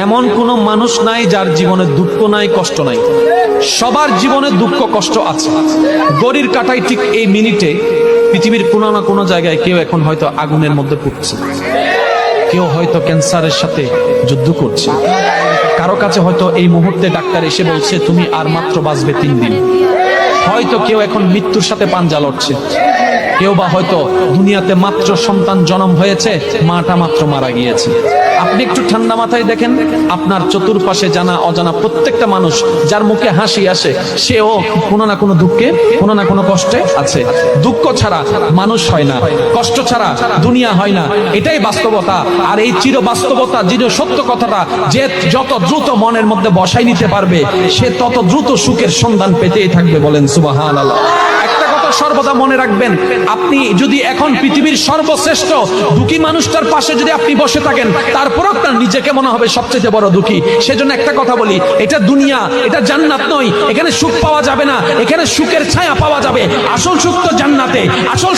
এমন কোনো মানুষ নাই যার জীবনে দুঃখ নাই, কষ্ট নাই। সবার জীবনে দুঃখ কষ্ট আছে। গড়ির কাঁটায় ঠিক এই মিনিটে পৃথিবীর কোনো না কোনো জায়গায় কেউ এখন হয়তো আগুনের মধ্যে পড়ছে, কেউ হয়তো ক্যান্সারের সাথে যুদ্ধ করছে, কারো কাছে হয়তো এই মুহূর্তে ডাক্তার এসে বলছে তুমি আর মাত্র বাঁচবে 3 দিন। হয়তো কেউ এখন মৃত্যুর সাথে পাঞ্জা লড়ছে, কেউ বা হয়তো দুনিয়াতে মাত্র সন্তান জন্ম হয়েছে, মাটা মাত্র মারা গিয়েছে। আপনি একটু ঠান্ডা মাথায় দেখেন, আপনার চতুর্পাশে জানা অজানা প্রত্যেকটা মানুষ যার মুখে হাসি আসে, সেও কোনো না কোনো দুঃখে, কোনো না কোনো কষ্টে আছে। দুঃখ ছাড়া মানুষ হয় না, কষ্ট ছাড়া দুনিয়া হয় না, এটাই বাস্তবতা। আর এই চির বাস্তবতা, চির সত্য কথাটা যে যত দ্রুত মনের মধ্যে বসাই নিতে পারবে, সে তত দ্রুত সুখের সন্ধান পেতেই থাকবে। বলেন সুবহানাল্লাহ। একটা কথা সর্বদা মনে রাখবেন, আপনি যদি এখন পৃথিবীর সর্বশ্রেষ্ঠ দুঃখী মানুষটার পাশে যদি আপনি বসে থাকেন, তারপর আপনার নিজেকে মনে হবে সবচেয়ে বড় দুঃখী। সেজন্য একটা কথা বলি, এটা দুনিয়া, এটা জান্নাত নয়। এখানে সুখ পাওয়া যাবে না, এখানে সুখের ছায়া পাওয়া যাবে। আসল সুখ তো জান্নাতে, আসল